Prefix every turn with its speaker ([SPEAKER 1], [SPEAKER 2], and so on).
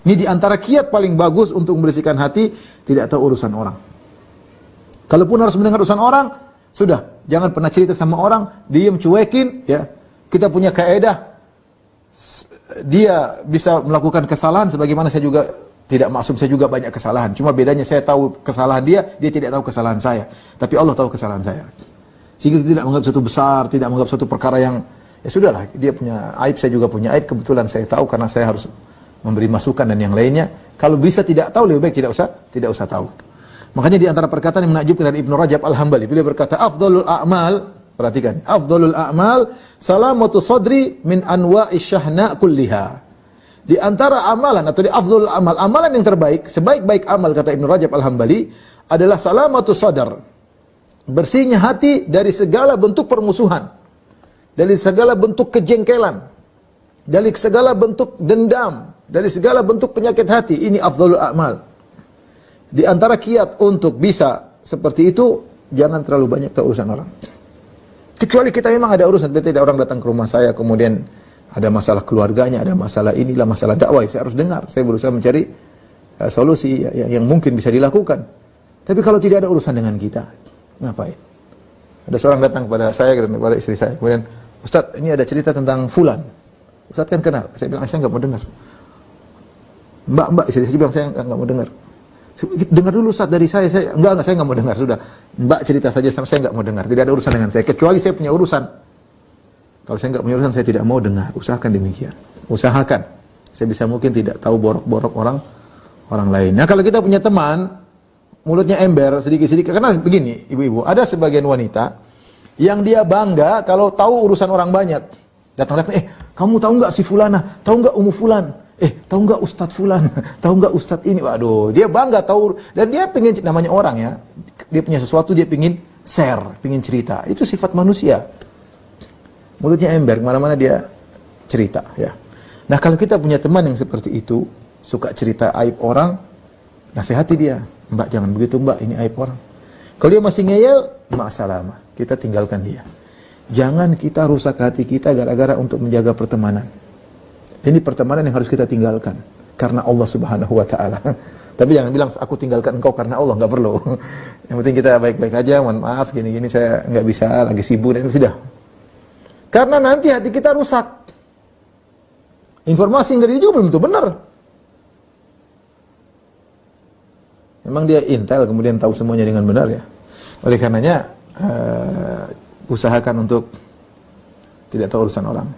[SPEAKER 1] Ini di antara kiat paling bagus untuk membersihkan hati, tidak tahu urusan orang. Kalaupun harus mendengar urusan orang, sudah, jangan pernah cerita sama orang, diam, cuekin, ya. Kita punya kaedah, dia bisa melakukan kesalahan sebagaimana saya juga tidak maksum, saya juga banyak kesalahan. Cuma bedanya saya tahu kesalahan dia, dia tidak tahu kesalahan saya. Tapi Allah tahu kesalahan saya. Sehingga kita tidak menganggap satu besar, tidak menganggap satu perkara yang, ya sudahlah, dia punya aib, saya juga punya aib, kebetulan saya tahu karena saya harus memberi masukan dan yang lainnya. Kalau bisa tidak tahu, lebih baik tidak usah tahu. Makanya di antara perkataan yang menakjubkan dari Ibnu Rajab Al-Hambali, beliau berkata, afdhalul a'mal, perhatikan, afdhalul a'mal salamatu sadri min anwa'i syahna kulliha. Di antara amalan atau di afdhalul amal, amalan yang terbaik, sebaik-baik amal kata Ibnu Rajab Al-Hambali adalah salamatu sadar, bersihnya hati dari segala bentuk permusuhan, dari segala bentuk kejengkelan, dari segala bentuk dendam, dari segala bentuk penyakit hati. Ini afdhalul a'mal. Di antara kiat untuk bisa seperti itu, jangan terlalu banyak tahu urusan orang. Kecuali kita memang ada urusan, tidak orang datang ke rumah saya, kemudian ada masalah keluarganya, ada masalah inilah, masalah dakwah, saya harus dengar. Saya berusaha mencari solusi yang mungkin bisa dilakukan. Tapi kalau tidak ada urusan dengan kita, ngapain? Ada seorang datang kepada saya dan kepada istri saya, kemudian, Ustaz, ini ada cerita tentang fulan. Ustaz kan kenal. Saya bilang, saya nggak mau dengar. Mbak, istri saya bilang, saya nggak mau dengar. Dengar dulu Ustaz dari saya enggak, saya nggak mau dengar, sudah. Mbak cerita saja sama saya, nggak mau dengar. Tidak ada urusan dengan saya, kecuali saya punya urusan. Kalau saya nggak punya urusan, saya tidak mau dengar. Usahakan demikian. Usahakan. Saya bisa mungkin tidak tahu borok-borok orang lain. Nah, kalau kita punya teman, mulutnya ember sedikit-sedikit, karena begini, ibu-ibu, ada sebagian wanita yang dia bangga kalau tahu urusan orang banyak. Datang-datang, kamu tahu nggak si fulana? Tahu nggak Umu fulan? Tahu nggak Ustadz fulan? Tahu nggak Ustadz ini? Waduh, dia bangga tahu, dan dia pengen, namanya orang ya, dia punya sesuatu, dia pengen share, pengen cerita. Itu sifat manusia. Mulutnya ember, kemana-mana dia cerita, ya. Nah, kalau kita punya teman yang seperti itu, suka cerita aib orang, nasihati dia, Mbak jangan begitu Mbak, ini aib orang. Kalau dia masih ngeyel, ma'asalamah, kita tinggalkan dia. Jangan kita rusak hati kita gara-gara untuk menjaga pertemanan. Ini pertemanan yang harus kita tinggalkan karena Allah Subhanahu wa taala. Tapi jangan bilang aku tinggalkan engkau karena Allah, enggak perlu. Yang penting kita baik-baik aja, mohon maaf gini-gini saya enggak bisa, lagi sibuk dan sudah. Karena nanti hati kita rusak. Informasi yang dari dia juga belum tentu benar. Memang dia intel kemudian tahu semuanya dengan benar ya. Oleh karenanya usahakan untuk tidak tahu urusan orang.